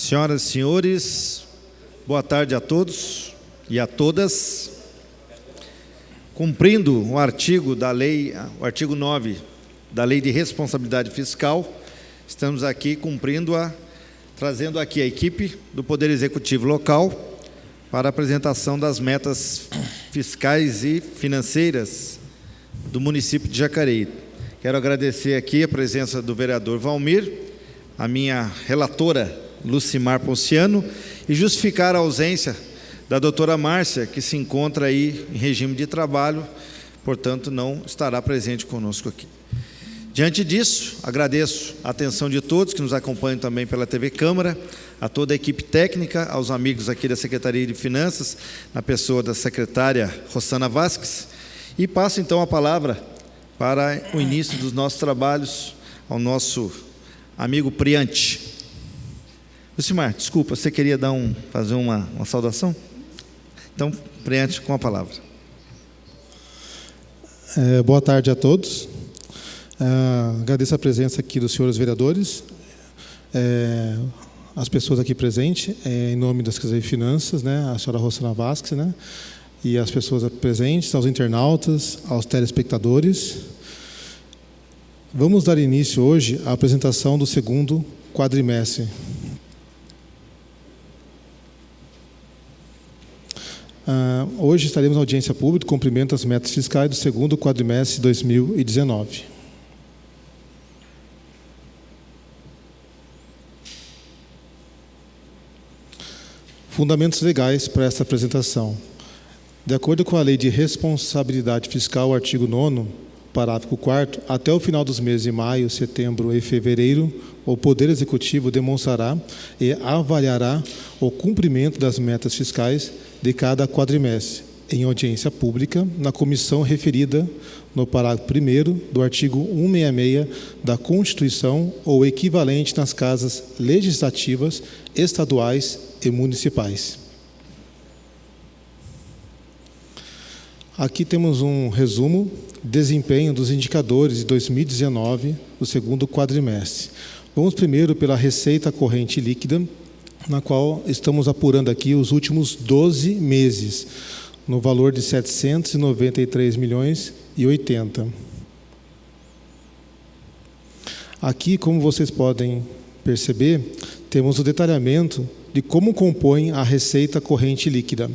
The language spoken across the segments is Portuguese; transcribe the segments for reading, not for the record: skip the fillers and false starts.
Senhoras e senhores, boa tarde a todos e a todas. Cumprindo o artigo 9 da Lei de Responsabilidade Fiscal, estamos aqui trazendo aqui a equipe do Poder Executivo Local para a apresentação das metas fiscais e financeiras do município de Jacareí. Quero agradecer aqui a presença do vereador Valmir, a minha relatora Lucimar Ponciano, e justificar a ausência da doutora Márcia, que se encontra aí em regime de trabalho, portanto não estará presente conosco aqui. Diante disso, agradeço a atenção de todos que nos acompanham também pela TV Câmara, a toda a equipe técnica, aos amigos aqui da Secretaria de Finanças, na pessoa da secretária Rosana Vasques, e passo então a palavra para o início dos nossos trabalhos ao nosso amigo Priante. Lucimar, desculpa, você queria fazer uma saudação? Então, Priante, com a palavra. Boa tarde a todos. Agradeço a presença aqui dos senhores vereadores, as pessoas aqui presentes, em nome da Secretaria de Finanças, né, a senhora Rosana Vasques, né, e as pessoas presentes, aos internautas, aos telespectadores. Vamos dar início hoje à apresentação do segundo quadrimestre. Hoje estaremos na audiência pública, cumprimento as metas fiscais do segundo quadrimestre de 2019. Fundamentos legais para esta apresentação. De acordo com a Lei de Responsabilidade Fiscal, artigo 9º, parágrafo 4º, até o final dos meses de maio, setembro e fevereiro, o Poder Executivo demonstrará e avaliará o cumprimento das metas fiscais de cada quadrimestre, em audiência pública, na comissão referida no parágrafo 1º do artigo 166 da Constituição ou equivalente nas casas legislativas, estaduais e municipais. Aqui temos um resumo, desempenho dos indicadores de 2019, do segundo quadrimestre. Vamos primeiro pela receita corrente líquida, na qual estamos apurando aqui os últimos 12 meses, no valor de 793 milhões e 80. Aqui, como vocês podem perceber, temos o detalhamento de como compõe a receita corrente líquida.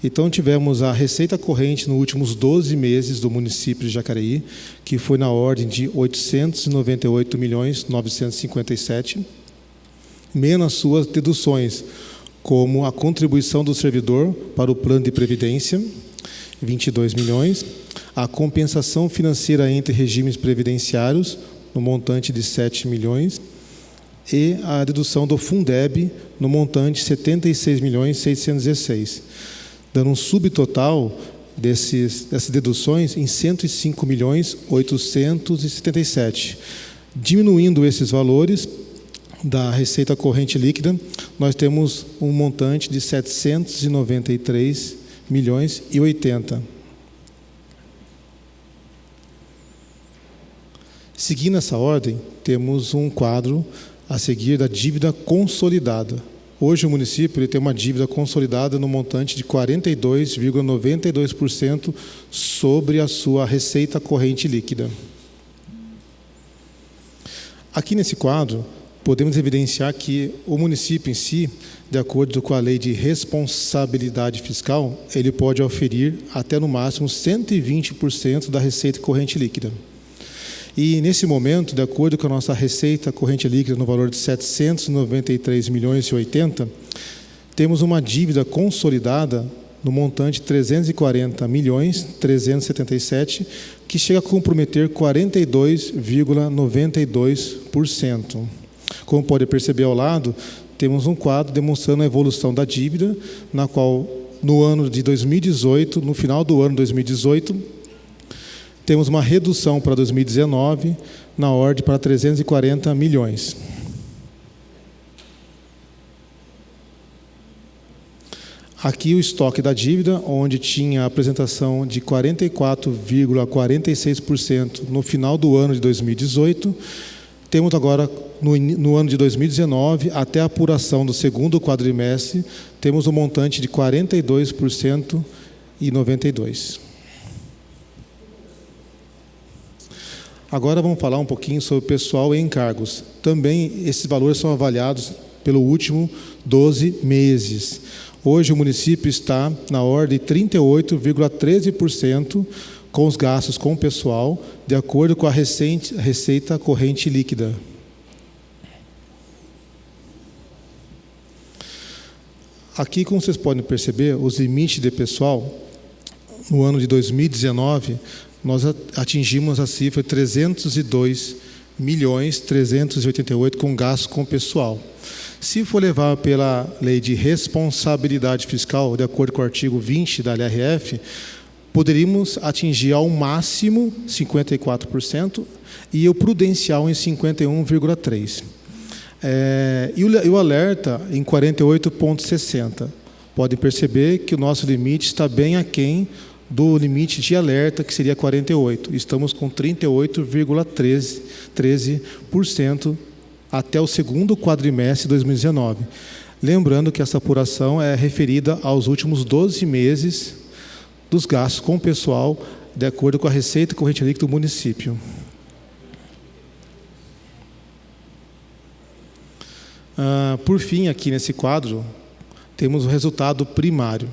Então, tivemos a receita corrente nos últimos 12 meses do município de Jacareí, que foi na ordem de 898 milhões 957, menos suas deduções, como a contribuição do servidor para o plano de previdência, 22 milhões, a compensação financeira entre regimes previdenciários, no montante de 7 milhões, e a dedução do Fundeb, no montante de 76 milhões 616, dando um subtotal dessas deduções em 105 milhões 877. Diminuindo esses valores da receita corrente líquida, nós temos um montante de 793 milhões e 80. Seguindo essa ordem, temos um quadro a seguir da dívida consolidada. Hoje o município tem uma dívida consolidada no montante de 42,92% sobre a sua receita corrente líquida. Aqui nesse quadro, podemos evidenciar que o município em si, de acordo com a Lei de Responsabilidade Fiscal, ele pode oferir até no máximo 120% da receita corrente líquida. E nesse momento, de acordo com a nossa receita corrente líquida no valor de 793 milhões e 80, temos uma dívida consolidada no montante de 340 milhões 377, que chega a comprometer 42,92%. Como pode perceber ao lado, temos um quadro demonstrando a evolução da dívida, na qual no ano de 2018, no final do ano de 2018, temos uma redução para 2019 na ordem para 340 milhões. Aqui o estoque da dívida, onde tinha a apresentação de 44,46% no final do ano de 2018, temos agora no ano de 2019, até a apuração do segundo quadrimestre, temos um montante de 42% e 92%. Agora vamos falar um pouquinho sobre pessoal e encargos. Também esses valores são avaliados pelo último 12 meses. Hoje o município está na ordem de 38,13% com os gastos com o pessoal, de acordo com a receita corrente líquida. Aqui, como vocês podem perceber, os limites de pessoal, no ano de 2019, nós atingimos a cifra de 302.388 com gastos com pessoal. Se for levar pela lei de responsabilidade fiscal, de acordo com o artigo 20 da LRF, poderíamos atingir ao máximo 54% e o prudencial em 51,3%. E o alerta em 48,60%. Podem perceber que o nosso limite está bem aquém do limite de alerta, que seria 48%. Estamos com 38,13% até o segundo quadrimestre de 2019. Lembrando que essa apuração é referida aos últimos 12 meses dos gastos com o pessoal, de acordo com a receita corrente líquida do município. Por fim, aqui nesse quadro, temos o resultado primário.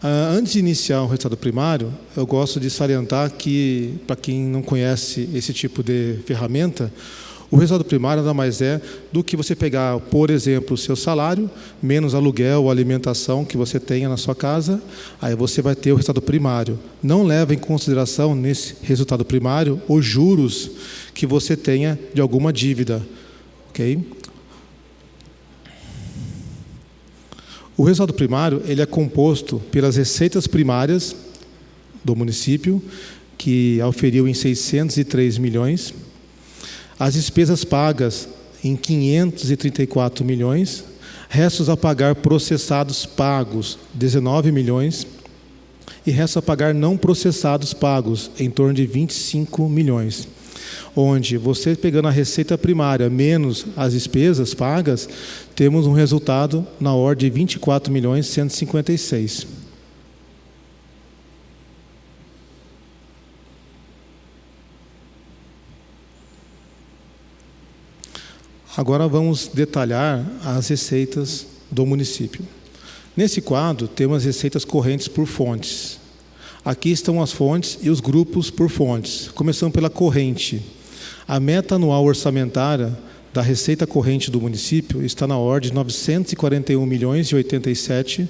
Antes de iniciar o resultado primário, eu gosto de salientar que, para quem não conhece esse tipo de ferramenta, o resultado primário nada mais é do que você pegar, por exemplo, o seu salário, menos aluguel ou alimentação que você tenha na sua casa, aí você vai ter o resultado primário. Não leva em consideração, nesse resultado primário, os juros que você tenha de alguma dívida. Ok? O resultado primário ele é composto pelas receitas primárias do município, que auferiu em 603 milhões, as despesas pagas em 534 milhões, restos a pagar processados pagos, 19 milhões, e restos a pagar não processados pagos, em torno de 25 milhões. Onde você pegando a receita primária menos as despesas pagas, temos um resultado na ordem de 24 milhões 156. Agora vamos detalhar as receitas do município. Nesse quadro, temos as receitas correntes por fontes. Aqui estão as fontes e os grupos por fontes. Começando pela corrente. A meta anual orçamentária da receita corrente do município está na ordem de 941 milhões e 87,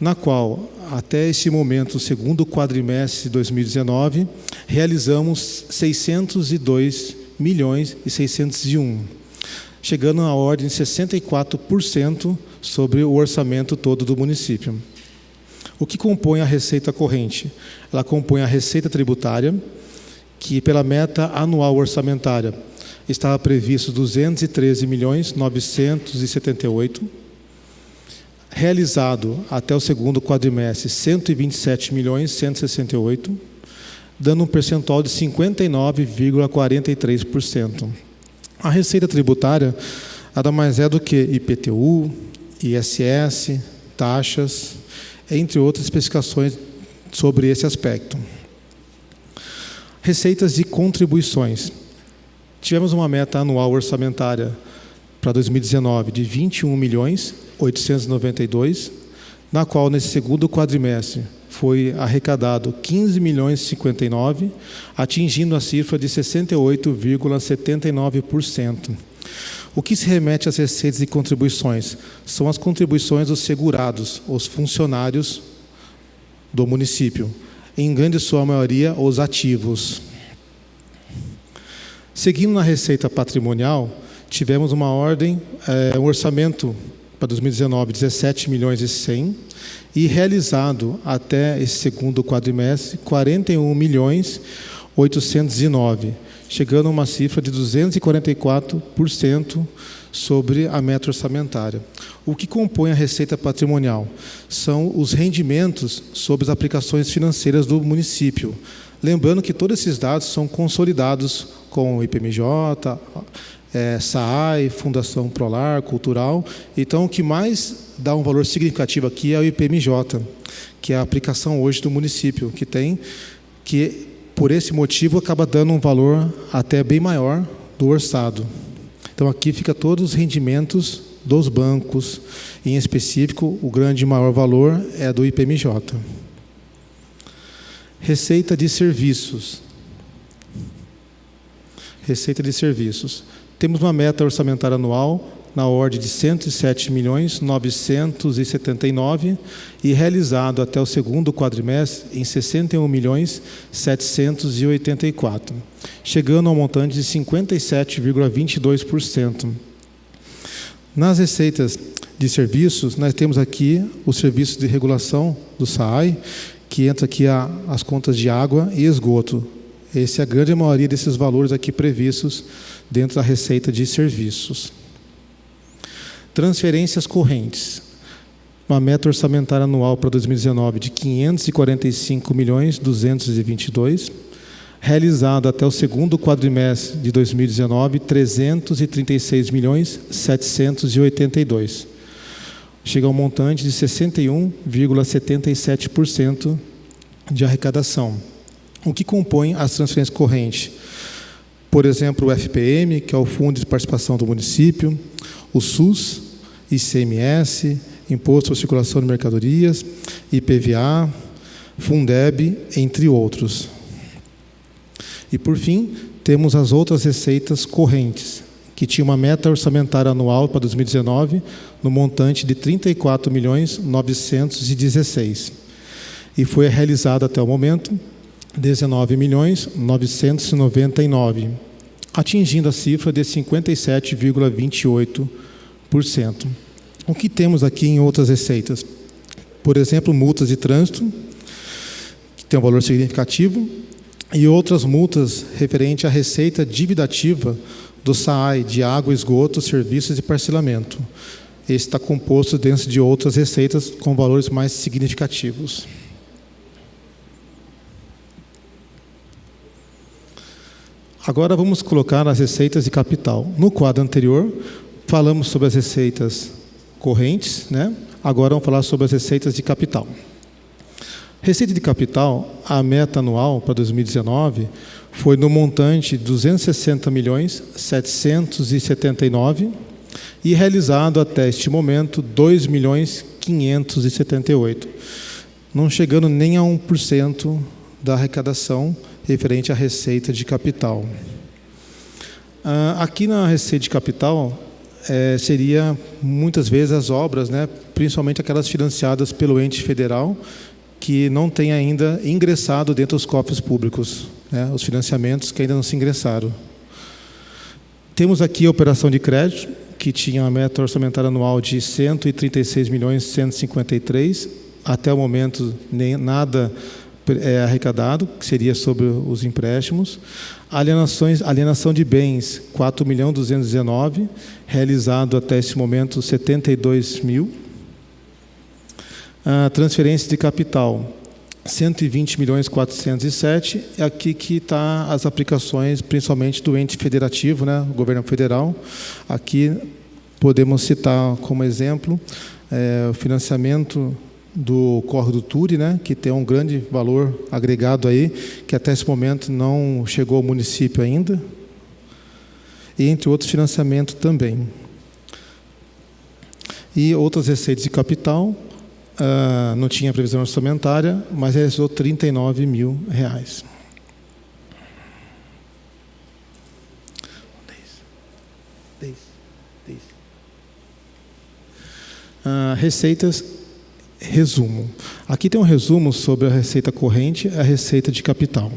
na qual, até esse momento, o segundo quadrimestre de 2019, realizamos 602 milhões e 601, chegando na ordem de 64% sobre o orçamento todo do município. O que compõe a receita corrente? Ela compõe a receita tributária, que pela meta anual orçamentária estava previsto 213 milhões 978, realizado até o segundo quadrimestre 127 milhões 168, dando um percentual de 59,43%. A receita tributária nada mais é do que IPTU, ISS, taxas, entre outras especificações sobre esse aspecto. Receitas de contribuições. Tivemos uma meta anual orçamentária para 2019 de 21 milhões 892, na qual nesse segundo quadrimestre foi arrecadado 15 milhões 59, atingindo a cifra de 68,79%. O que se remete às receitas de contribuições? São as contribuições dos segurados, os funcionários do município, em grande sua maioria os ativos. Seguindo na receita patrimonial, tivemos uma ordem, um orçamento para 2019, 17 milhões e 100, e realizado até esse segundo quadrimestre, 41 milhões 809, chegando a uma cifra de 244% sobre a meta orçamentária. O que compõe a receita patrimonial? São os rendimentos sobre as aplicações financeiras do município. Lembrando que todos esses dados são consolidados com o IPMJ, SAAI, Fundação Prolar, Cultural. Então, o que mais dá um valor significativo aqui é o IPMJ, que é a aplicação hoje do município, que por esse motivo acaba dando um valor até bem maior do orçado. Então, aqui fica todos os rendimentos dos bancos, em específico, o grande maior valor é do IPMJ. Receita de serviços. Receita de serviços. Temos uma meta orçamentária anual na ordem de 107.979 e realizado até o segundo quadrimestre em 61.784, chegando ao montante de 57,22%. Nas receitas de serviços, nós temos aqui os serviços de regulação do SAAI, que entra aqui as contas de água e esgoto. Essa é a grande maioria desses valores aqui previstos dentro da receita de serviços. Transferências correntes. Uma meta orçamentária anual para 2019 de 545.222, realizado até o segundo quadrimestre de 2019, 336.782. Chega ao montante de 61,77% de arrecadação. O que compõe as transferências correntes? Por exemplo, o FPM, que é o Fundo de Participação do Município, o SUS, ICMS, Imposto por Circulação de Mercadorias, IPVA, Fundeb, entre outros. E, por fim, temos as outras receitas correntes, que tinha uma meta orçamentária anual para 2019 no montante de 34.916 e foi realizado até o momento 19.999, atingindo a cifra de 57,28%. O que temos aqui em outras receitas? Por exemplo, multas de trânsito, que tem um valor significativo, e outras multas referentes à receita dividativa do SAAI, de água, esgoto, serviços e parcelamento. Esse está composto dentro de outras receitas com valores mais significativos. Agora vamos colocar as receitas de capital. No quadro anterior, falamos sobre as receitas correntes, né? Agora vamos falar sobre as receitas de capital. Receita de capital, a meta anual para 2019 foi no montante de 260.779 e realizado até este momento 2.578, não chegando nem a 1% da arrecadação referente à receita de capital. Aqui na receita de capital seria muitas vezes as obras, né, principalmente aquelas financiadas pelo ente federal, que não tem ainda ingressado dentro dos cofres públicos, né, os financiamentos que ainda não se ingressaram. Temos aqui a operação de crédito, que tinha uma meta orçamentária anual de 136.153, até o momento nem nada arrecadado, que seria sobre os empréstimos. Alienação de bens, 4.219, realizado até esse momento 72 mil. Transferência de capital, 120.407, é aqui que está as aplicações, principalmente do ente federativo, né, o governo federal. Aqui podemos citar como exemplo o financiamento do Córrego do Turi, né, que tem um grande valor agregado aí, que até esse momento não chegou ao município ainda, e entre outros financiamentos também. E outras receitas de capital, não tinha previsão orçamentária, mas realizou R$ 39 mil. Receitas, resumo. Aqui tem um resumo sobre a receita corrente e a receita de capital.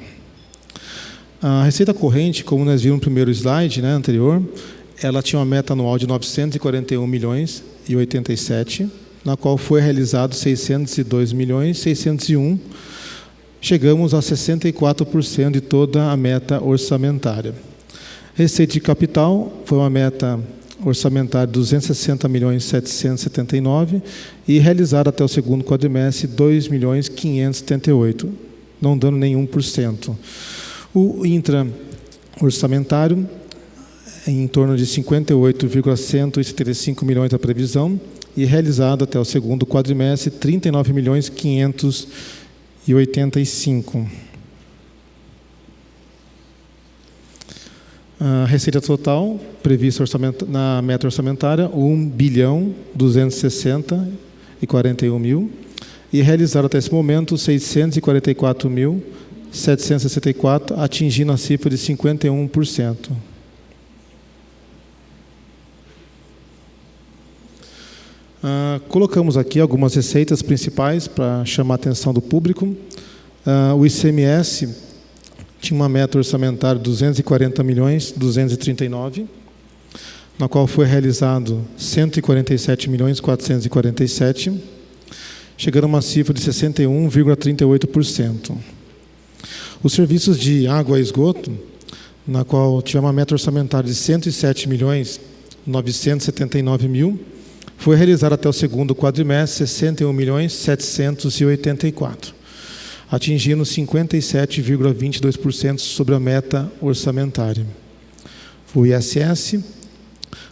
A receita corrente, como nós vimos no primeiro slide, né, anterior, ela tinha uma meta anual de 941.087, na qual foi realizado 602.601, chegamos a 64% de toda a meta orçamentária. Receita de capital foi uma meta orçamentária de 260.779 e realizada até o segundo quadrimestre 2.578, não dando nenhum por cento. O intra-orçamentário em torno de 58,175 milhões da previsão, e realizado até o segundo quadrimestre 39.585. A receita total prevista na meta orçamentária 1.260.041 mil, e realizado até esse momento 644.764, atingindo a cifra de 51%. Colocamos aqui algumas receitas principais para chamar a atenção do público. O ICMS tinha uma meta orçamentária de 240.239, na qual foi realizado 147.447, chegando a uma cifra de 61,38%. Os serviços de água e esgoto, na qual tivemos uma meta orçamentária de 107.979 mil, foi realizado até o segundo quadrimestre 61.784, atingindo 57,22% sobre a meta orçamentária. O ISS,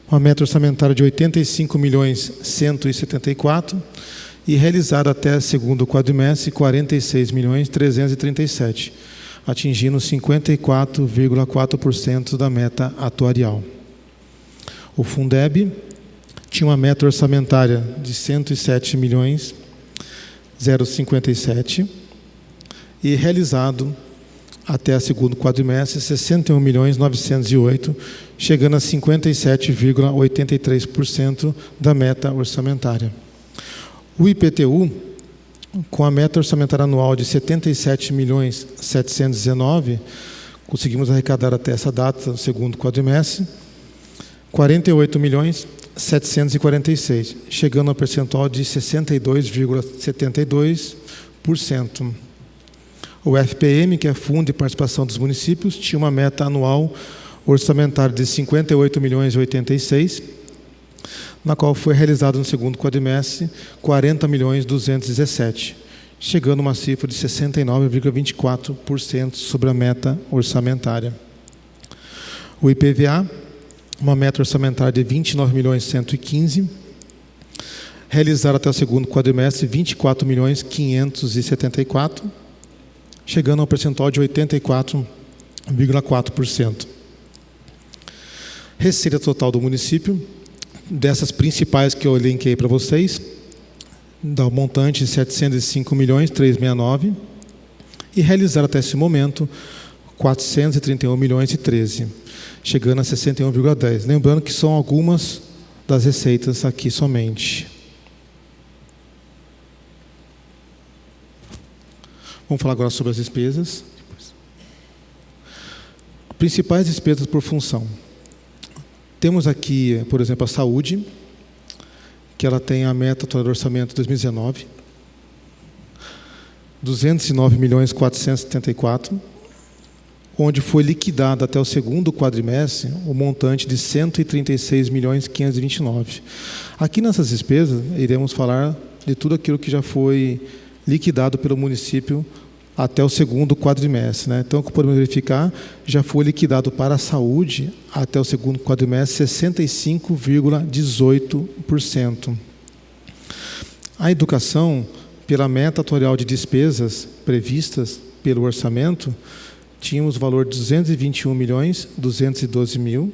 uma meta orçamentária de 85.174 e realizado até o segundo quadrimestre 46.337, atingindo 54,4% da meta atuarial. O Fundeb tinha uma meta orçamentária de 107.057 e realizado até o segundo quadrimestre 61.908, chegando a 57,83% da meta orçamentária. O IPTU, com a meta orçamentária anual de 77.719, conseguimos arrecadar até essa data, segundo quadrimestre, 48.746, chegando a um percentual de 62,72%. O FPM, que é Fundo de Participação dos Municípios, tinha uma meta anual orçamentária de 58.086, na qual foi realizado no segundo quadrimestre 40.217, chegando a uma cifra de 69,24% sobre a meta orçamentária. O IPVA, uma meta orçamentária de 29.115, realizado até o segundo quadrimestre 24.574, chegando a um percentual de 84,4%. Receita total do município, dessas principais que eu elenquei para vocês, dá um montante de 705.369 e realizado até esse momento 431.013, chegando a 61,10. Lembrando que são algumas das receitas aqui somente. Vamos falar agora sobre as despesas. Principais despesas por função. Temos aqui, por exemplo, a saúde, que ela tem a meta atual do orçamento de 2019, 209.474, onde foi liquidado até o segundo quadrimestre o montante de 136.529. Aqui nessas despesas, iremos falar de tudo aquilo que já foi liquidado pelo município até o segundo quadrimestre, né? Então, como podemos verificar, já foi liquidado para a saúde até o segundo quadrimestre 65,18%. A educação, pela meta atuarial de despesas previstas pelo orçamento, tínhamos o valor de 221.212 mil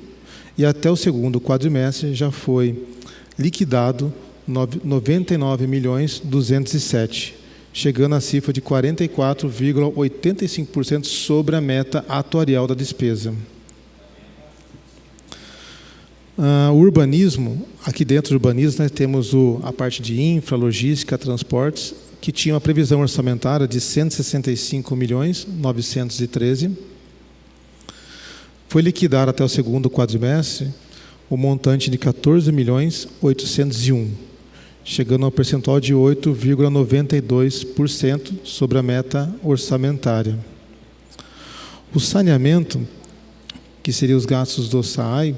e até o segundo quadrimestre já foi liquidado 99.207, chegando à cifra de 44,85% sobre a meta atuarial da despesa. O urbanismo, aqui dentro do urbanismo, nós temos a parte de infra, logística, transportes, que tinha uma previsão orçamentária de 165.913. Foi liquidado até o segundo quadrimestre o montante de 14.801, chegando ao percentual de 8,92% sobre a meta orçamentária. O saneamento, que seria os gastos do SAAI,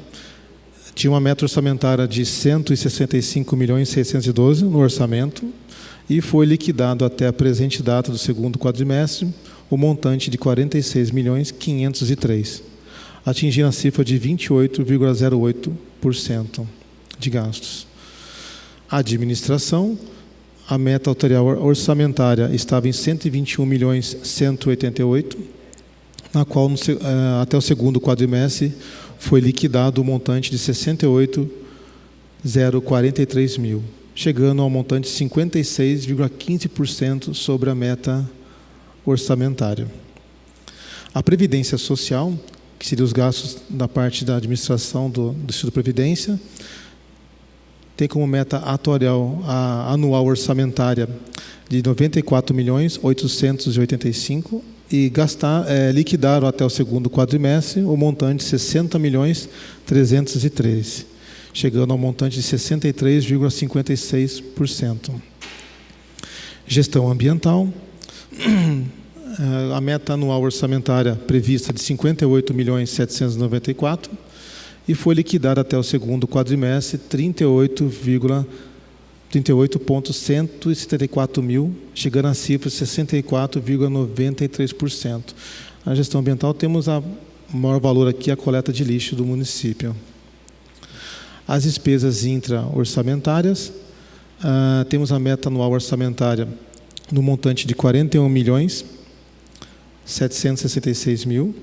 tinha uma meta orçamentária de 165.612 no orçamento e foi liquidado até a presente data do segundo quadrimestre o montante de 46.503, atingindo a cifra de 28,08% de gastos. A administração, a meta atuarial orçamentária estava em 121.188.000, na qual até o segundo quadrimestre foi liquidado o montante de 68.043.000, chegando ao montante de 56,15% sobre a meta orçamentária. A Previdência Social, que seria os gastos da parte da administração do Instituto de Previdência, tem como meta atuarial a anual orçamentária de 94.885.000 e liquidaram até o segundo quadrimestre o montante de 60.313.000, chegando ao montante de 63,56%. Gestão ambiental, a meta anual orçamentária prevista de 58.794.000 e foi liquidada até o segundo quadrimestre 38.174.000, chegando à cifra de 64,93%. Na gestão ambiental temos o maior valor aqui, a coleta de lixo do município. As despesas intra-orçamentárias, temos a meta anual orçamentária no montante de 41.766.000,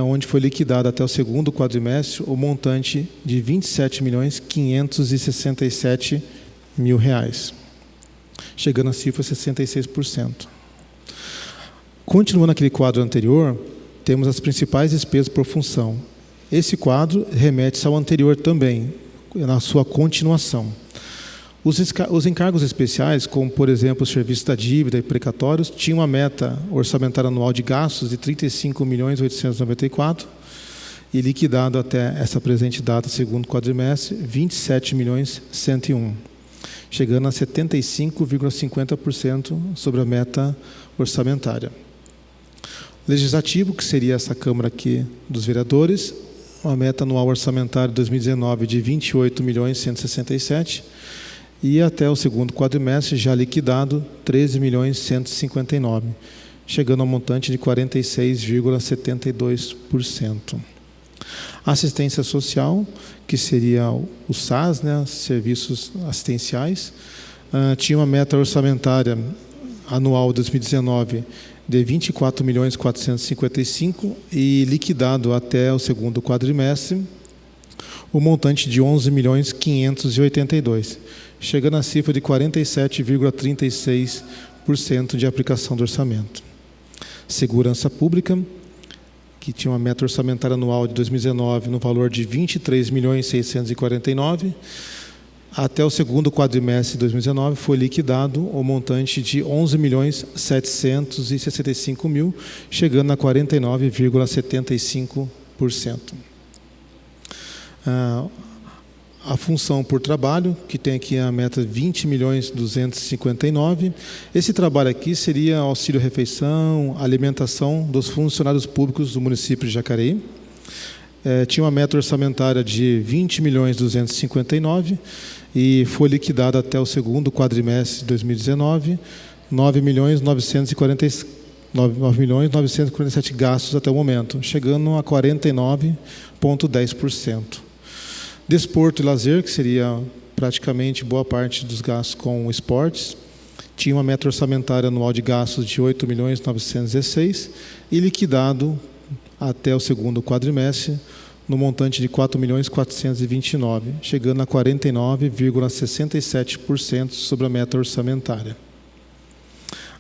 onde foi liquidado até o segundo quadrimestre o montante de 27.567.000 reais, chegando à cifra de 66%. Continuando naquele quadro anterior, temos as principais despesas por função. Esse quadro remete-se ao anterior também, na sua continuação. Os encargos especiais, como, por exemplo, o serviço da dívida e precatórios, tinham uma meta orçamentária anual de gastos de 35.894.000 e liquidado até essa presente data, segundo quadrimestre, 27.101.000, chegando a 75,50% sobre a meta orçamentária. Legislativo, que seria essa Câmara aqui dos Vereadores, uma meta anual orçamentária de 2019 de 28.167.000, e até o segundo quadrimestre, já liquidado, 13.159.000, chegando ao montante de 46,72%. Assistência social, que seria o SAS, Serviços Assistenciais, tinha uma meta orçamentária anual de 2019 de 24.455.000 e liquidado até o segundo quadrimestre, o montante de 11.582.000, chegando à cifra de 47,36% de aplicação do orçamento. Segurança Pública, que tinha uma meta orçamentária anual de 2019 no valor de 23.649.000, até o segundo quadrimestre de 2019 foi liquidado o montante de 11.765.000, chegando a 49,75%. A função por trabalho, que tem aqui a meta 20.259.000. Esse trabalho aqui seria auxílio-refeição, alimentação dos funcionários públicos do município de Jacareí. Tinha uma meta orçamentária de 20.259.000 e foi liquidada até o segundo quadrimestre de 2019, 9.947.000 gastos até o momento, chegando a 49,10%. Desporto e lazer, que seria praticamente boa parte dos gastos com esportes, tinha uma meta orçamentária anual de gastos de 8.916.000 e liquidado até o segundo quadrimestre no montante de 4.429.000, chegando a 49,67% sobre a meta orçamentária.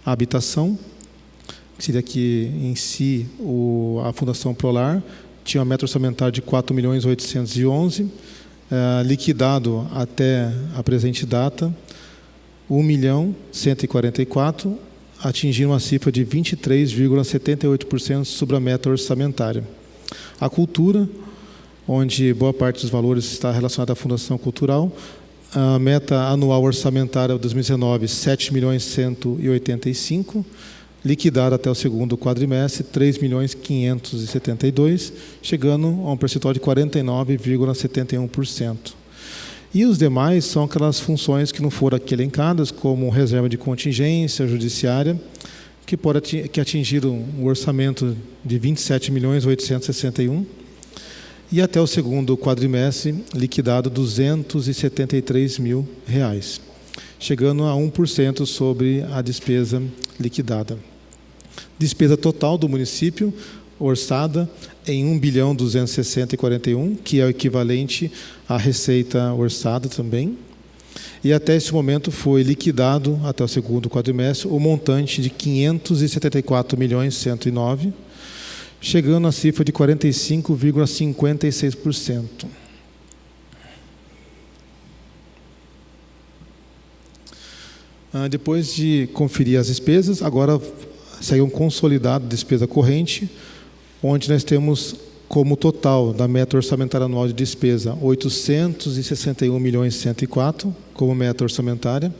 A habitação, que seria aqui em si a Fundação Prolar, tinha uma meta orçamentária de 4.811.000, liquidado até a presente data, 1.144.000, atingindo uma cifra de 23,78% sobre a meta orçamentária. A cultura, onde boa parte dos valores está relacionada à Fundação Cultural, a meta anual orçamentária de 2019, 7.185.000, liquidado até o segundo quadrimestre, 3.572.000, chegando a um percentual de 49,71%. E os demais são aquelas funções que não foram aqui elencadas, como reserva de contingência judiciária, que atingiram um orçamento de 27.861.000 e até o segundo quadrimestre liquidado R$ 273.000, chegando a 1% sobre a despesa liquidada. Despesa total do município orçada em 1.260.041, que é o equivalente à receita orçada também. E até esse momento foi liquidado, até o segundo quadrimestre, o montante de 574.109.000, chegando à cifra de 45,56%. Depois de conferir as despesas, agora segue um consolidado de despesa corrente, onde nós temos como total da meta orçamentária anual de despesa 861.104.000 como meta orçamentária,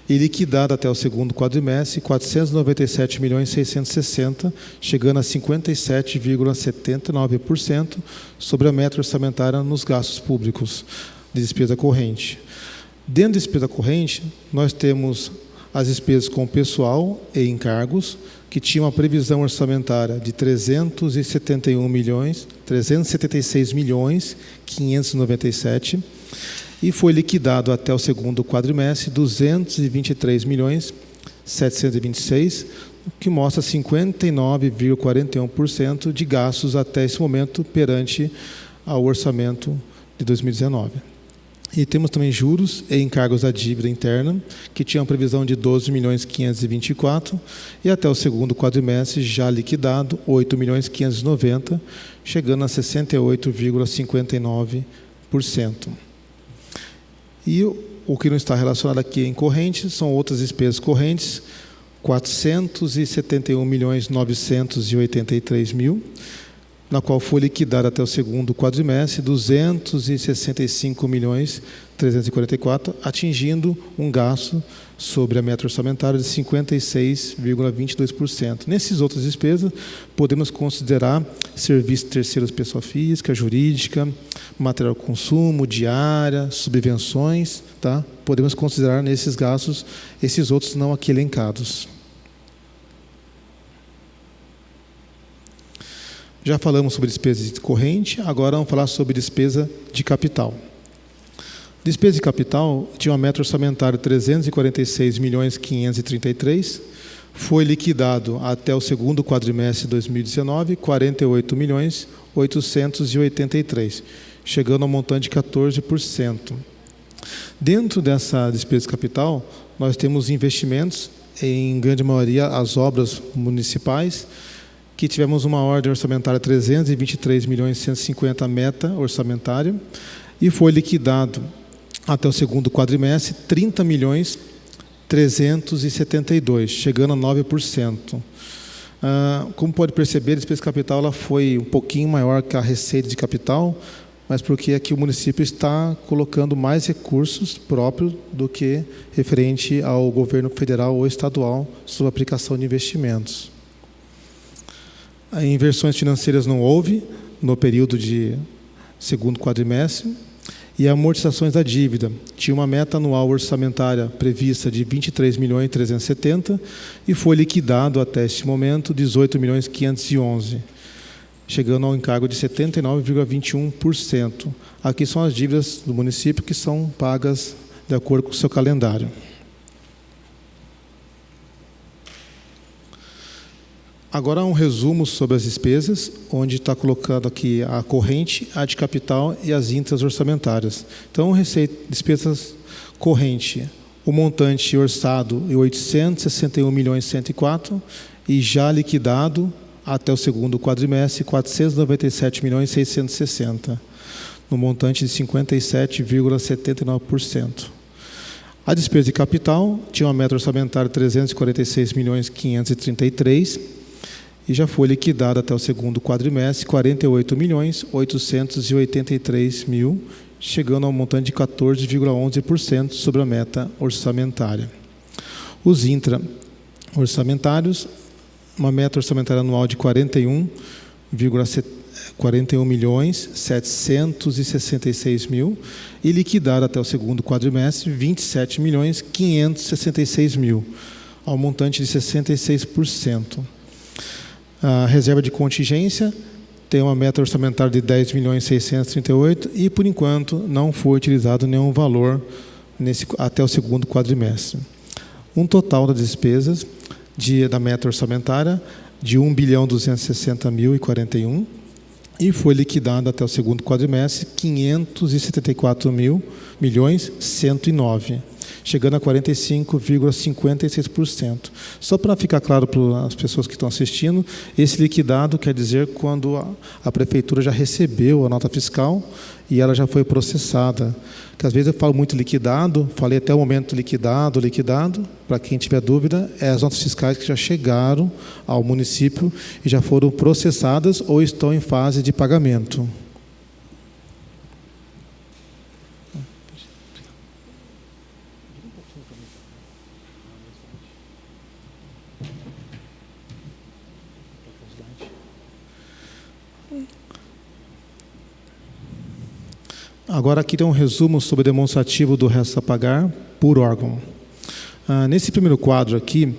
e liquidada até o segundo quadrimestre 497.660.000, chegando a 57,79% sobre a meta orçamentária nos gastos públicos de despesa corrente. Dentro da despesa corrente, nós temos as despesas com pessoal e encargos, que tinha uma previsão orçamentária de 376.597.000 e foi liquidado até o segundo quadrimestre 223.726.000, o que mostra 59,41% de gastos até esse momento perante ao orçamento de 2019. E temos também juros e encargos da dívida interna, que tinham previsão de 12.524.000 e até o segundo quadrimestre já liquidado 8.590.000, chegando a 68,59%. E o que não está relacionado aqui em corrente são outras despesas correntes, 471.983.000, na qual foi liquidada até o segundo quadrimestre 265.344.000, atingindo um gasto sobre a meta orçamentária de 56,22%. Nessas outras despesas, podemos considerar serviços terceiros pessoa física, jurídica, material de consumo, diária, subvenções, tá? Podemos considerar nesses gastos esses outros não aqui elencados. Já falamos sobre despesa de corrente, agora vamos falar sobre despesa de capital. Despesa de capital tinha uma meta orçamentária de 346.533.000, foi liquidado até o segundo quadrimestre de 2019, 48.883.000, chegando ao montante de 14%. Dentro dessa despesa de capital, nós temos investimentos, em grande maioria as obras municipais, que tivemos uma ordem orçamentária 323.150.000 meta orçamentária e foi liquidado até o segundo quadrimestre 30.372.000, chegando a 9%. Como pode perceber, a despesa de capital ela foi um pouquinho maior que a receita de capital, mas porque aqui o município está colocando mais recursos próprios do que referente ao governo federal ou estadual sobre a aplicação de investimentos. Inversões financeiras não houve no período de segundo quadrimestre e amortizações da dívida. Tinha uma meta anual orçamentária prevista de 23.370.000 e foi liquidado até este momento 18.511.000, chegando ao encargo de 79,21%. Aqui são as dívidas do município que são pagas de acordo com o seu calendário. Agora um resumo sobre as despesas, onde está colocado aqui a corrente, a de capital e as intras orçamentárias. Então, despesas corrente, o montante orçado é 861.104.000 e já liquidado até o segundo quadrimestre 497.660.000, no montante de 57,79%. A despesa de capital tinha uma meta orçamentária de 346.533.000 e já foi liquidada até o segundo quadrimestre 48.883.000, chegando ao montante de 14,11% sobre a meta orçamentária. Os intra-orçamentários, uma meta orçamentária anual de 41.766.000 e liquidada até o segundo quadrimestre 27.566.000, ao montante de 66%. A reserva de contingência tem uma meta orçamentária de 10.638.000 e, por enquanto, não foi utilizado nenhum valor até o segundo quadrimestre. Um total das despesas da meta orçamentária de 1.260.041 e foi liquidado até o segundo quadrimestre 574.109.000, chegando a 45,56%. Só para ficar claro para as pessoas que estão assistindo, esse liquidado quer dizer quando a prefeitura já recebeu a nota fiscal e ela já foi processada. Que às vezes eu falo muito liquidado, falei até o momento liquidado, para quem tiver dúvida, é as notas fiscais que já chegaram ao município e já foram processadas ou estão em fase de pagamento. Agora aqui tem um resumo sobre o demonstrativo do resto a pagar por órgão. Nesse primeiro quadro aqui,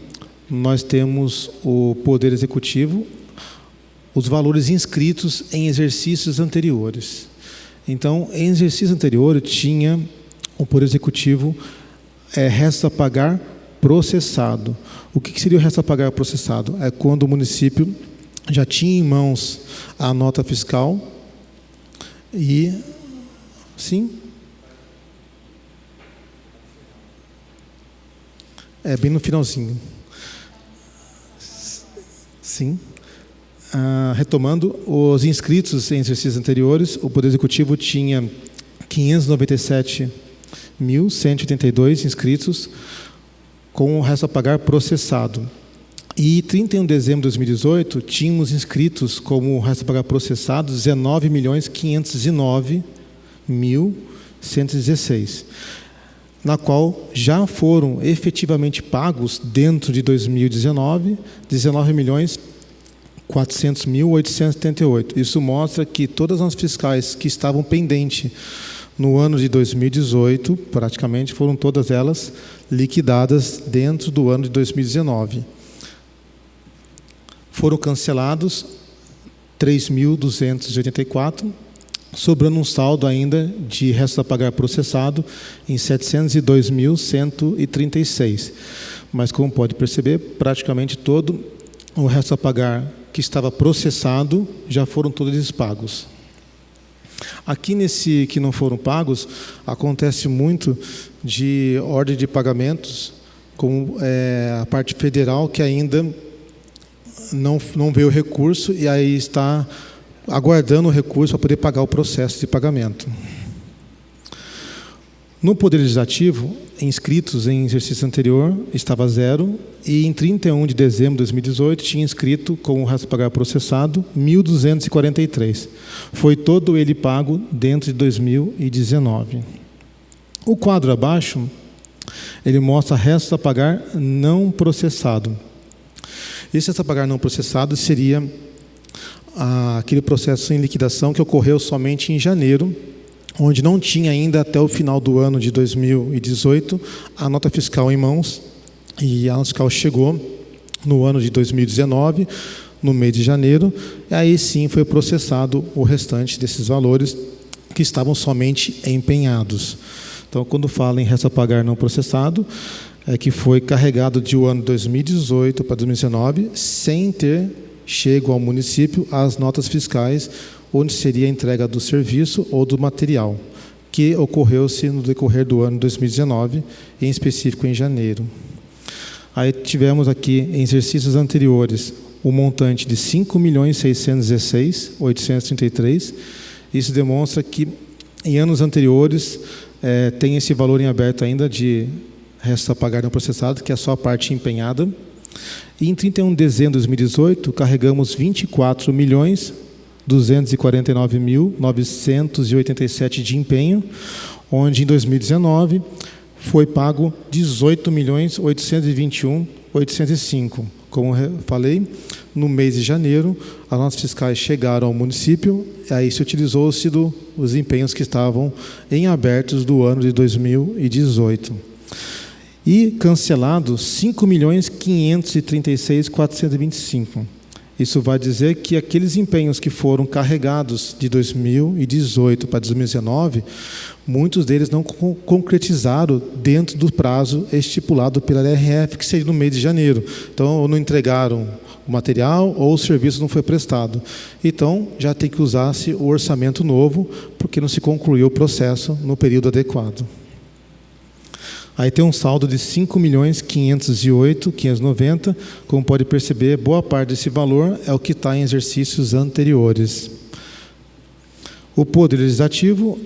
nós temos o Poder Executivo, os valores inscritos em exercícios anteriores. Então, em exercício anterior, tinha o Poder Executivo resto a pagar processado. O que seria o resto a pagar processado? É quando o município já tinha em mãos a nota fiscal e... Sim? É bem no finalzinho. Sim. Retomando, os inscritos em exercícios anteriores, o Poder Executivo tinha 597.182 inscritos com o resto a pagar processado. E 31 de dezembro de 2018, tínhamos inscritos como o resto a pagar processado 19.509.116, na qual já foram efetivamente pagos dentro de 2019 19.400.878. Isso mostra que todas as fiscais que estavam pendentes no ano de 2018, praticamente foram todas elas liquidadas dentro do ano de 2019. Foram cancelados 3.284, sobrando um saldo ainda de resto a pagar processado em 702.136. Mas, como pode perceber, praticamente todo o resto a pagar que estava processado já foram todos pagos. Aqui nesse que não foram pagos, acontece muito de ordem de pagamentos, como a parte federal que ainda não veio o recurso e aí está aguardando o recurso para poder pagar o processo de pagamento. No Poder Legislativo, inscritos em exercício anterior estava 0 e em 31 de dezembro de 2018 tinha inscrito com o resto a pagar processado 1.243. Foi todo ele pago dentro de 2019. O quadro abaixo, ele mostra resto a pagar não processado. Esse resto a pagar não processado seria aquele processo em liquidação que ocorreu somente em janeiro, onde não tinha ainda até o final do ano de 2018 a nota fiscal em mãos, e a nota fiscal chegou no ano de 2019, no mês de janeiro, e aí sim foi processado o restante desses valores que estavam somente empenhados. Então, quando fala em resto a pagar não processado, é que foi carregado de o ano 2018 para 2019, sem ter chego ao município as notas fiscais, onde seria a entrega do serviço ou do material, que ocorreu-se no decorrer do ano 2019, em específico em janeiro. Aí tivemos aqui, em exercícios anteriores, o montante de 5.616.833. Isso demonstra que, em anos anteriores, tem esse valor em aberto ainda de resto a pagar não processado, que é só a parte empenhada. E em 31 de dezembro de 2018, carregamos 24.249.987 de empenho, onde em 2019 foi pago 18.821.805. Como falei, no mês de janeiro, as notas fiscais chegaram ao município, e aí se utilizou-se os empenhos que estavam em abertos do ano de 2018. E cancelados 5.500.000 536.425. Isso vai dizer que aqueles empenhos que foram carregados de 2018 para 2019, muitos deles não concretizaram dentro do prazo estipulado pela LRF, que seria no mês de janeiro. Então, ou não entregaram o material ou o serviço não foi prestado. Então, já tem que usar-se o orçamento novo, porque não se concluiu o processo no período adequado. Aí tem um saldo de 5.508.590. Como pode perceber, boa parte desse valor é o que está em exercícios anteriores. O Poder Legislativo,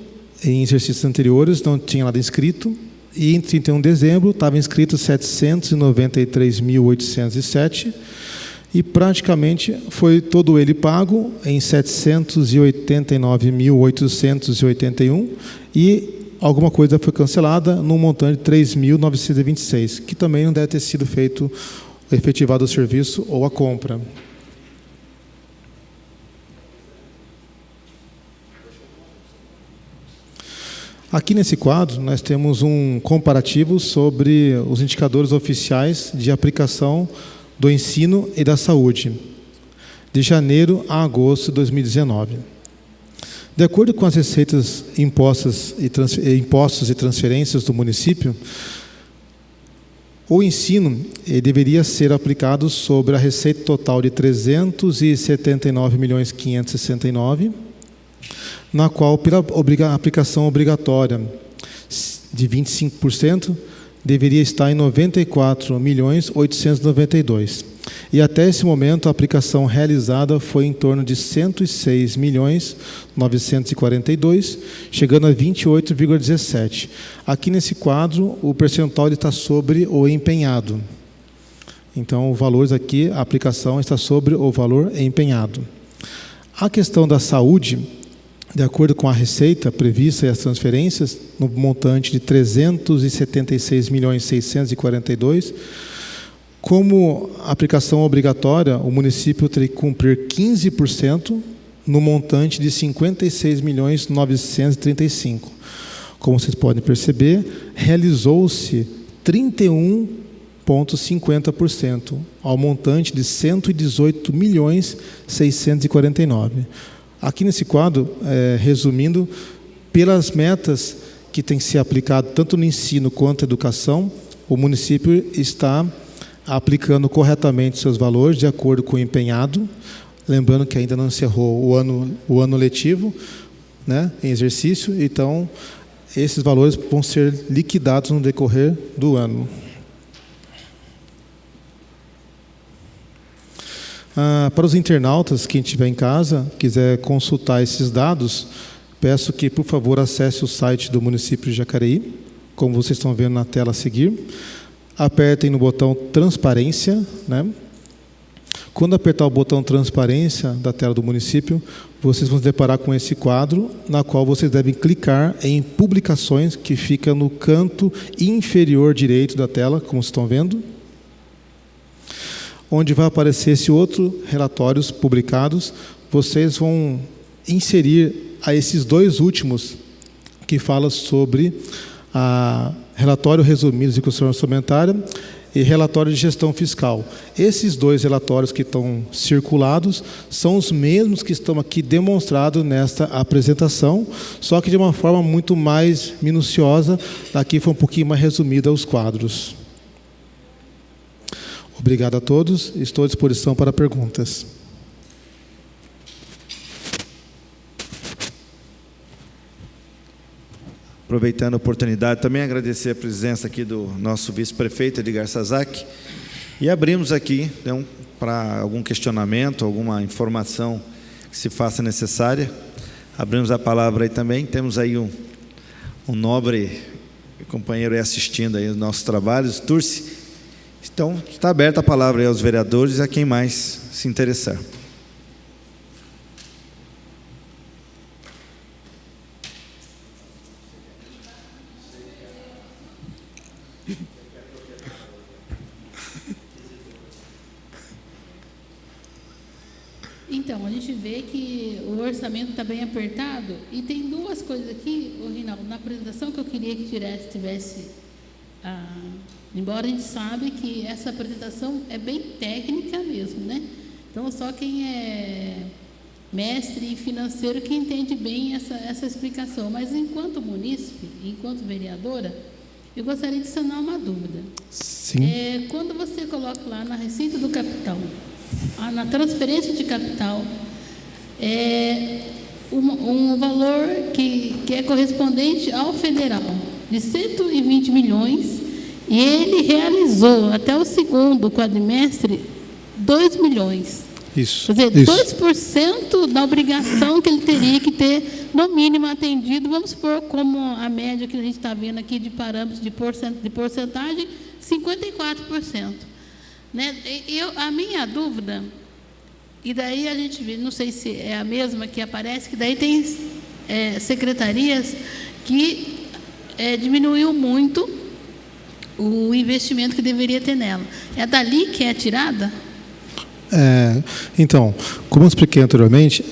em exercícios anteriores, não tinha nada inscrito, e em 31 de dezembro estava inscrito 793.807, e praticamente foi todo ele pago em 789.881, e alguma coisa foi cancelada num montante de 3.926, que também não deve ter sido efetivado o serviço ou a compra. Aqui nesse quadro, nós temos um comparativo sobre os indicadores oficiais de aplicação do ensino e da saúde, de janeiro a agosto de 2019. De acordo com as receitas impostos e transferências do município, o ensino deveria ser aplicado sobre a receita total de 379.569.000, na qual, pela aplicação obrigatória de 25%, deveria estar em 94.892.000. E até esse momento, a aplicação realizada foi em torno de 106.942.000, chegando a 28,17%. Aqui nesse quadro, o percentual está sobre o empenhado. Então, o valor aqui, a aplicação está sobre o valor empenhado. A questão da saúde, de acordo com a receita prevista e as transferências, no montante de 376.642.000, como aplicação obrigatória, o município teria que cumprir 15% no montante de 56.935.000. Como vocês podem perceber, realizou-se 31,50% ao montante de 118.649.000. Aqui nesse quadro, resumindo, pelas metas que têm que ser aplicado tanto no ensino quanto na educação, o município está aplicando corretamente seus valores de acordo com o empenhado, lembrando que ainda não encerrou o ano letivo, né, em exercício, então esses valores vão ser liquidados no decorrer do ano. Para os internautas, quem estiver em casa, quiser consultar esses dados, peço que, por favor, acesse o site do município de Jacareí, como vocês estão vendo na tela a seguir. Apertem no botão Transparência, né? Quando apertar o botão Transparência da tela do município, vocês vão se deparar com esse quadro, na qual vocês devem clicar em Publicações, que fica no canto inferior direito da tela, como vocês estão vendo, onde vai aparecer esse outro relatórios publicados. Vocês vão inserir a esses dois últimos, que fala sobre relatório resumido de execução orçamentária e relatório de gestão fiscal. Esses dois relatórios que estão circulados são os mesmos que estão aqui demonstrados nesta apresentação, só que de uma forma muito mais minuciosa. Aqui foi um pouquinho mais resumida os quadros. Obrigado a todos, estou à disposição para perguntas. Aproveitando a oportunidade, também agradecer a presença aqui do nosso vice-prefeito, Edgar Sazak, e abrimos aqui, então, para algum questionamento, alguma informação que se faça necessária. Abrimos a palavra aí também, temos aí um nobre companheiro aí assistindo aí os nossos trabalhos, Turci. Então, está aberta a palavra aí aos vereadores e a quem mais se interessar. Então, a gente vê que o orçamento está bem apertado e tem duas coisas aqui, Rinaldo, na apresentação que eu queria que tivesse embora a gente sabe que essa apresentação é bem técnica mesmo, né? Então, só quem é mestre financeiro que entende bem essa explicação. Mas, enquanto munícipe, enquanto vereadora, eu gostaria de sanar uma dúvida. Sim. Quando você coloca lá na receita do capital, na transferência de capital, um valor que é correspondente ao federal, de 120 milhões, e ele realizou, até o segundo quadrimestre, 2 milhões. Isso. Quer dizer, 2% da obrigação que ele teria que ter, no mínimo, atendido, vamos supor, como a média que a gente está vendo aqui de parâmetros de porcentagem, 54%. Né? A minha dúvida, e daí a gente vê, não sei se é a mesma que aparece, que daí tem secretarias que diminuiu muito o investimento que deveria ter nela. É dali que é tirada? Então, como eu expliquei anteriormente,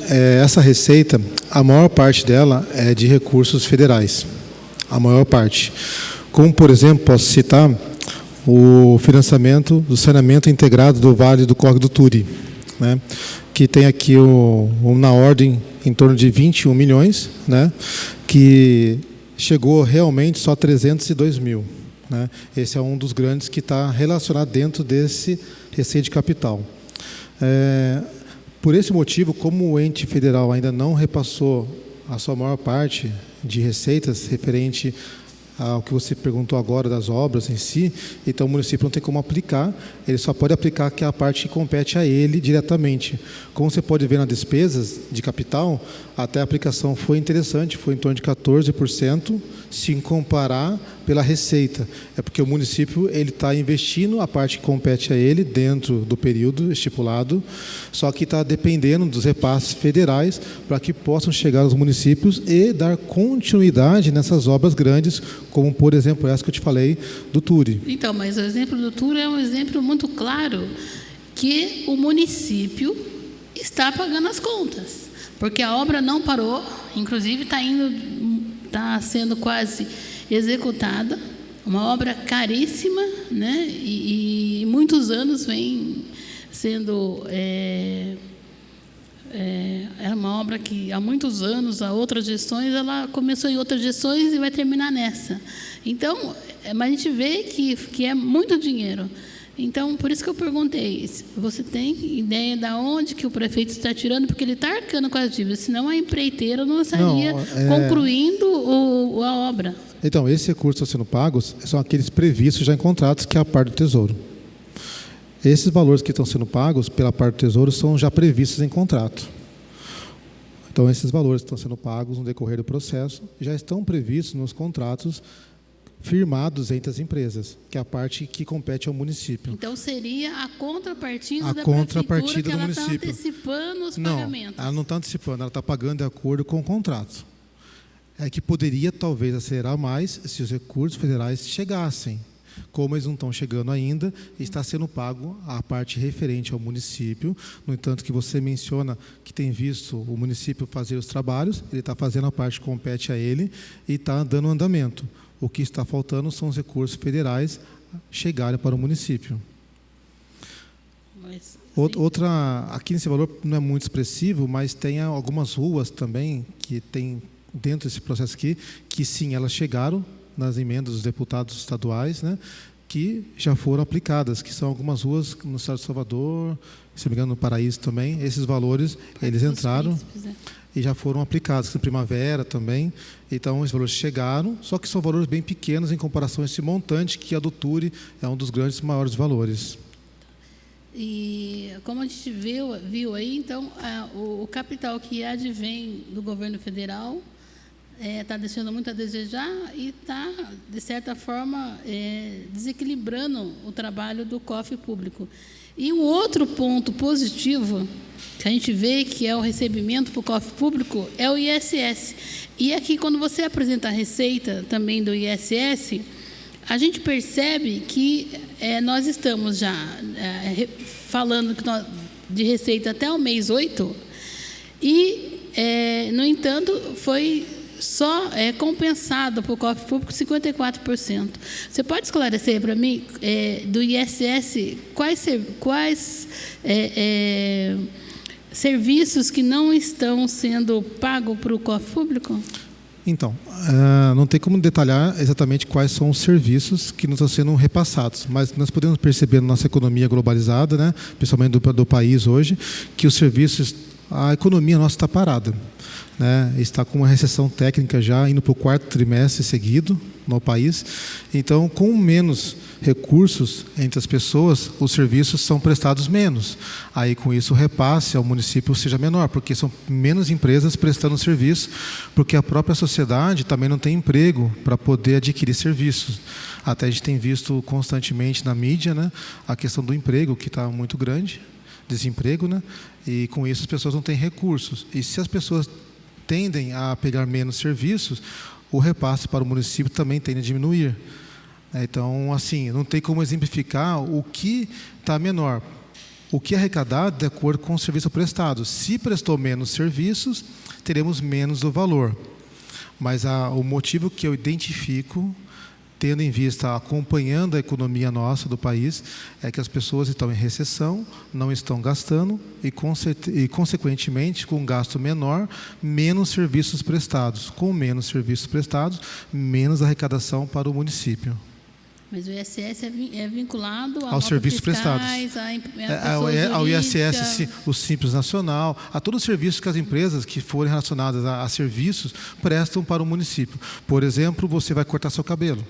essa receita, a maior parte dela é de recursos federais. A maior parte. Como, por exemplo, posso citar o financiamento do saneamento integrado do Vale do Córrego do Turi, né, que tem aqui na ordem em torno de 21 milhões, né, que chegou realmente só 302 mil. Né. Esse é um dos grandes que está relacionado dentro desse receita de capital. Por esse motivo, como o ente federal ainda não repassou a sua maior parte de receitas referente ao que você perguntou agora das obras em si, então o município não tem como aplicar, ele só pode aplicar que a parte que compete a ele diretamente. Como você pode ver nas despesas de capital, até a aplicação foi interessante, foi em torno de 14%, se comparar pela receita. É porque o município ele está investindo a parte que compete a ele dentro do período estipulado, só que está dependendo dos repasses federais para que possam chegar aos municípios e dar continuidade nessas obras grandes, como, por exemplo, essa que eu te falei do Turi. Então, mas o exemplo do Turi é um exemplo muito claro que o município está pagando as contas, porque a obra não parou, inclusive está sendo quase executada, uma obra caríssima, né? E muitos anos vem sendo é uma obra que há muitos anos, há outras gestões, ela começou em outras gestões e vai terminar nessa. Então, mas a gente vê que é muito dinheiro. Então, por isso que eu perguntei, você tem ideia de onde que o prefeito está tirando? Porque ele está arcando com as dívidas, senão a empreiteira não estaria concluindo a obra. Então, esses recursos estão sendo pagos são aqueles previstos já em contratos, que é a parte do Tesouro. Esses valores que estão sendo pagos pela parte do Tesouro são já previstos em contrato. Então, esses valores que estão sendo pagos no decorrer do processo já estão previstos nos contratos firmados entre as empresas, que é a parte que compete ao município. Então, seria a contrapartida da prefeitura que ela está antecipando os pagamentos? Não, ela não está antecipando, ela está pagando de acordo com o contrato. É que poderia, talvez, acelerar mais se os recursos federais chegassem. Como eles não estão chegando ainda, está sendo pago a parte referente ao município. No entanto, que você menciona que tem visto o município fazer os trabalhos, ele está fazendo a parte que compete a ele e está dando andamento. O que está faltando são os recursos federais chegarem para o município. Outra, aqui nesse valor não é muito expressivo, mas tem algumas ruas também que tem dentro desse processo aqui, que sim, elas chegaram nas emendas dos deputados estaduais, né, que já foram aplicadas, que são algumas ruas no estado de Salvador, se não me engano no Paraíso também. Esses valores, eles entraram e já foram aplicados, na Primavera também. Então, esses valores chegaram, só que são valores bem pequenos em comparação a esse montante, que a do Turi é um dos grandes maiores valores. E como a gente viu aí, então, o capital que advém do governo federal está deixando muito a desejar e está, de certa forma, desequilibrando o trabalho do cofre público. E um outro ponto positivo que a gente vê que é o recebimento para o cofre público é o ISS. E aqui, quando você apresenta a receita também do ISS, a gente percebe que nós estamos já falando de receita até o mês 8 e, no entanto, foi só é compensado por cofre público 54%. Você pode esclarecer para mim, do ISS, quais serviços que não estão sendo pagos para o cofre público? Então, não tem como detalhar exatamente quais são os serviços que não estão sendo repassados, mas nós podemos perceber na nossa economia globalizada, né, principalmente do país hoje, que os serviços, a economia nossa está parada, né, está com uma recessão técnica já indo para o 4º trimestre seguido no país. Então, com menos recursos entre as pessoas, os serviços são prestados menos. Aí, com isso, o repasse ao município seja menor, porque são menos empresas prestando serviço, porque a própria sociedade também não tem emprego para poder adquirir serviços. Até a gente tem visto constantemente na mídia, né, a questão do emprego, que está muito grande, desemprego, né, e com isso as pessoas não têm recursos. E se as pessoas tendem a pegar menos serviços, o repasse para o município também tende a diminuir. Então, assim, não tem como exemplificar o que está menor. O que é arrecadado de acordo com o serviço prestado. Se prestou menos serviços, teremos menos o valor. Mas o motivo que eu identifico, tendo em vista, acompanhando a economia nossa do país, é que as pessoas estão em recessão, não estão gastando e consequentemente, com um gasto menor, menos serviços prestados. Com menos serviços prestados, menos arrecadação para o município. Mas o ISS é vinculado aos serviços prestados. Ao ISS, o Simples Nacional, a todos os serviços que as empresas que forem relacionadas a serviços prestam para o município. Por exemplo, você vai cortar seu cabelo,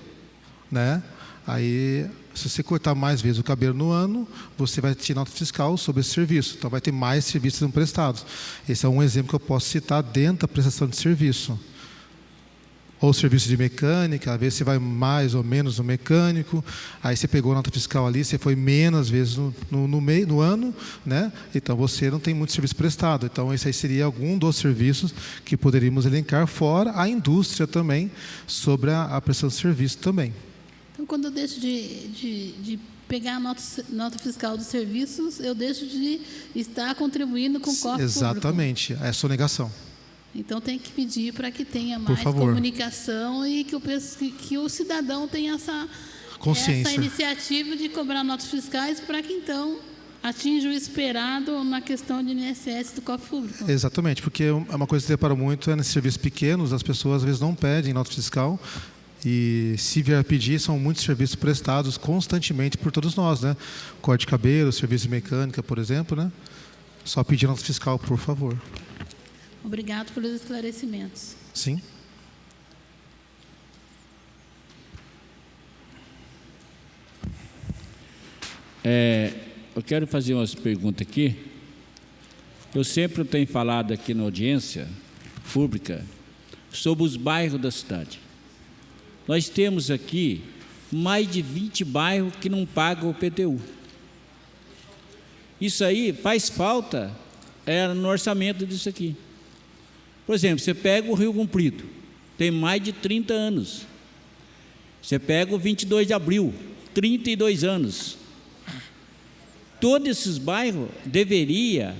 né? Aí, se você cortar mais vezes o cabelo no ano, você vai ter nota fiscal sobre esse serviço. Então, vai ter mais serviços prestados. Esse é um exemplo que eu posso citar dentro da prestação de serviço. Ou serviço de mecânica, às vezes você vai mais ou menos no mecânico, aí você pegou a nota fiscal ali, você foi menos vezes no ano, né? Então você não tem muito serviço prestado. Então esse aí seria algum dos serviços que poderíamos elencar, fora a indústria também, sobre a prestação de serviço também. Então, quando eu deixo de pegar a nota fiscal dos serviços, eu deixo de estar contribuindo com o cofre público. Exatamente, é sonegação. Então, tem que pedir para que tenha mais comunicação e que o cidadão tenha essa iniciativa de cobrar notas fiscais para que, então, atinja o esperado na questão de INSS do cofre público. Exatamente, porque é uma coisa que se depara muito, nesses serviços pequenos, as pessoas às vezes não pedem nota fiscal, e se vier a pedir, são muitos serviços prestados constantemente por todos nós, né? Corte de cabelo, serviço de mecânica, por exemplo, né? Só pedir nota fiscal, por favor. Obrigado pelos esclarecimentos. Sim. Eu quero fazer umas perguntas aqui. Eu sempre tenho falado aqui na audiência pública sobre os bairros da cidade. Nós temos aqui mais de 20 bairros que não pagam o IPTU. Isso aí faz falta no orçamento disso aqui. Por exemplo, você pega o Rio Comprido, tem mais de 30 anos. Você pega o 22 de abril, 32 anos. Todos esses bairros deveria,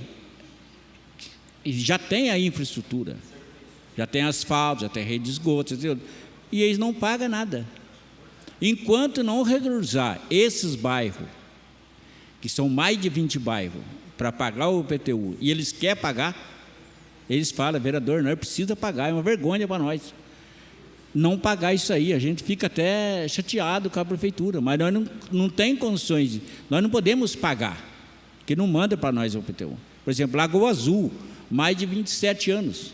já tem a infraestrutura, já tem asfalto, já tem rede de esgoto, e eles não pagam nada. Enquanto não regularizar esses bairros, que são mais de 20 bairros, para pagar o IPTU, e eles querem pagar, eles falam, vereador, nós precisamos pagar, é uma vergonha para nós. Não pagar isso aí, a gente fica até chateado com a prefeitura, mas nós não tem condições, nós não podemos pagar, porque não manda para nós o IPTU. Por exemplo, Lagoa Azul, mais de 27 anos,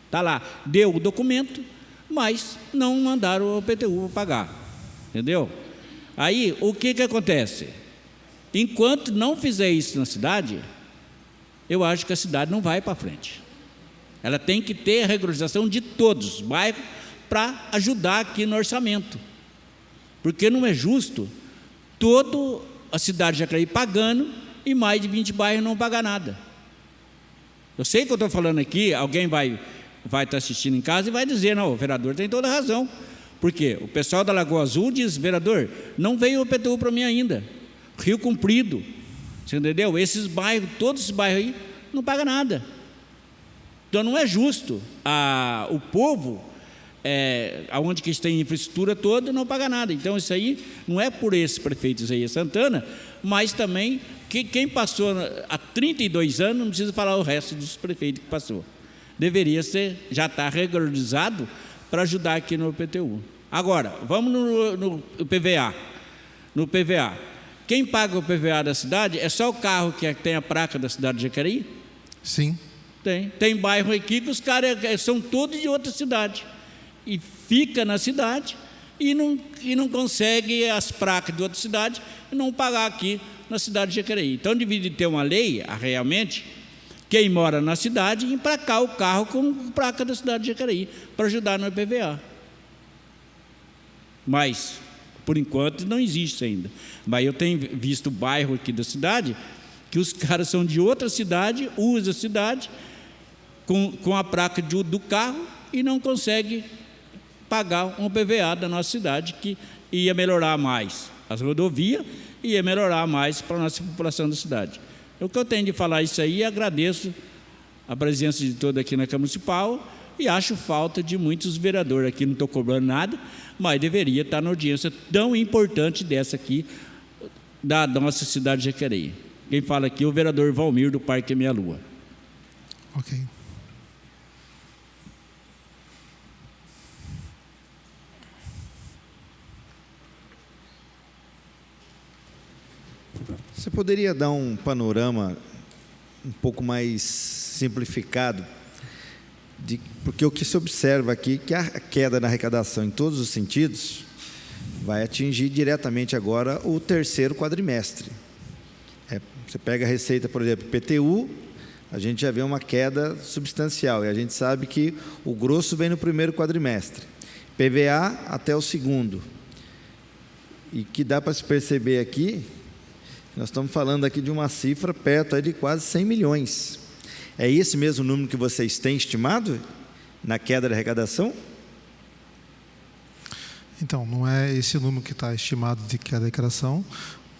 está lá, deu o documento, mas não mandaram o IPTU para pagar, entendeu? Aí, o que acontece? Enquanto não fizer isso na cidade, eu acho que a cidade não vai para frente. Ela tem que ter a regularização de todos os bairros para ajudar aqui no orçamento. Porque não é justo toda a cidade de Jacareí pagando e mais de 20 bairros não pagar nada. Eu sei que eu estou falando aqui, alguém vai estar assistindo em casa e vai dizer, não, o vereador tem toda a razão. Por quê? O pessoal da Lagoa Azul diz, vereador, não veio o IPTU para mim ainda. Rio Comprido, você entendeu? Esses bairros, todos esses bairros aí, não pagam nada. Então, não é justo o povo, onde que tem infraestrutura toda, não pagar nada. Então, isso aí não é por esse prefeito Isaías Santana, mas também quem passou há 32 anos, não precisa falar o resto dos prefeitos que passou. Deveria já estar regularizado para ajudar aqui no PTU. Agora, vamos no PVA. No PVA. Quem paga o PVA da cidade é só o carro que tem a placa da cidade de Jacareí? Sim. Tem bairro aqui que os caras são todos de outra cidade. E fica na cidade e não consegue as placas de outra cidade e não pagar aqui na cidade de Jacareí. Então, deveria ter uma lei, realmente, quem mora na cidade, emplacar o carro com placa da cidade de Jacareí, para ajudar no IPVA. Mas, por enquanto, não existe ainda. Mas eu tenho visto bairro aqui da cidade, que os caras são de outra cidade, usam a cidade, com a placa do carro, e não consegue pagar um PVA da nossa cidade, que ia melhorar mais as rodovias, e ia melhorar mais para a nossa população da cidade. O que eu tenho de falar isso aí, agradeço a presença de todos aqui na Câmara Municipal, e acho falta de muitos vereadores aqui, não estou cobrando nada, mas deveria estar na audiência tão importante dessa aqui, da nossa cidade de Jacareí. Quem fala aqui é o vereador Valmir, do Parque Minha Lua. Ok. Você poderia dar um panorama um pouco mais simplificado, porque o que se observa aqui é que a queda na arrecadação em todos os sentidos vai atingir diretamente agora o terceiro quadrimestre. Você pega a receita, por exemplo, PTU, a gente já vê uma queda substancial, e a gente sabe que o grosso vem no primeiro quadrimestre, PVA até o segundo, e que dá para se perceber aqui, nós estamos falando aqui de uma cifra perto aí de quase 100 milhões. É esse mesmo número que vocês têm estimado na queda da arrecadação? Então, não é esse o número que está estimado de queda da arrecadação,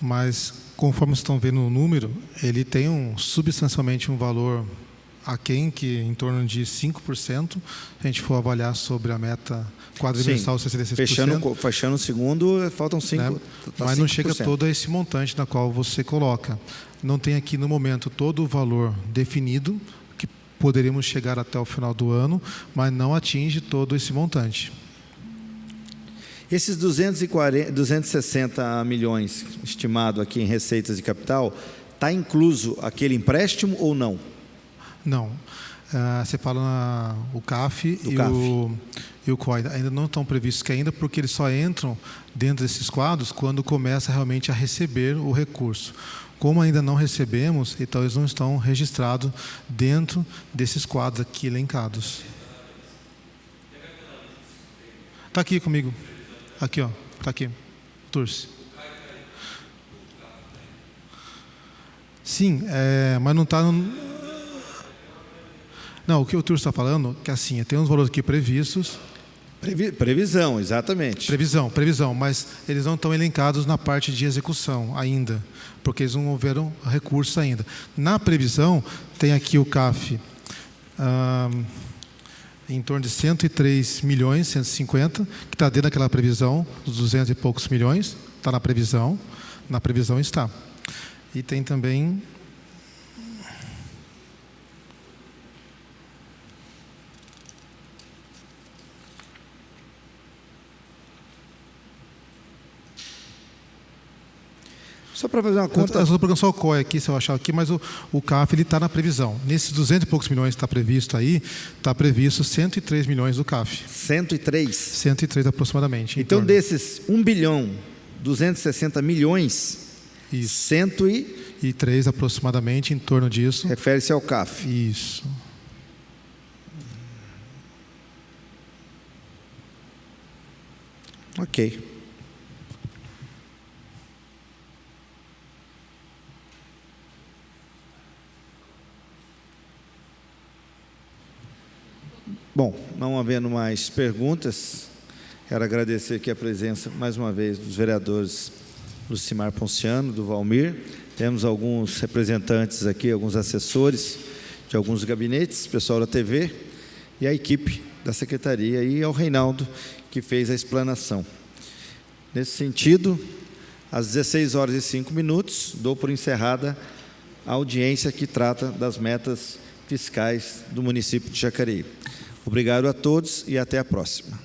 mas conforme vocês estão vendo o número, ele tem substancialmente um valor aquém, que em torno de 5%, se a gente for avaliar sobre a meta quadrimestral, 66%. Fechando o segundo, faltam 5%. Né? Mas não chega todo a esse montante na qual você coloca. Não tem aqui no momento todo o valor definido, que poderíamos chegar até o final do ano, mas não atinge todo esse montante. Esses 260 milhões estimado aqui em receitas de capital, está incluso aquele empréstimo ou não? Não. Você fala o CAF e o COI. Ainda não estão previstos que ainda, porque eles só entram dentro desses quadros quando começa realmente a receber o recurso. Como ainda não recebemos, então eles não estão registrados dentro desses quadros aqui elencados. Está aqui comigo. Aqui, ó. Está aqui. Turce. Sim, mas não está no... Não, o que o Turce está falando, que assim, tem uns valores aqui previstos. Previsão, exatamente. Previsão, mas eles não estão elencados na parte de execução ainda, porque eles não houveram recursos ainda. Na previsão, tem aqui o CAF, em torno de 103 milhões, 150, que está dentro daquela previsão, dos 200 e poucos milhões, está na previsão está. E tem também... Só para fazer uma conta... Eu estou pegando só o COI aqui, se eu achar aqui, mas o CAF está na previsão. Nesses 200 e poucos milhões que está previsto aí, está previsto 103 milhões do CAF. 103? 103 aproximadamente. Então, desses 1 bilhão 260 milhões, isso. 103 aproximadamente, em torno disso. Refere-se ao CAF. Isso. Ok. Bom, não havendo mais perguntas, quero agradecer aqui a presença, mais uma vez, dos vereadores Lucimar Ponciano, do Valmir. Temos alguns representantes aqui, alguns assessores de alguns gabinetes, pessoal da TV e a equipe da Secretaria e ao Reinaldo, que fez a explanação. Nesse sentido, às 16h05, dou por encerrada a audiência que trata das metas fiscais do município de Jacareí. Obrigado a todos e até a próxima.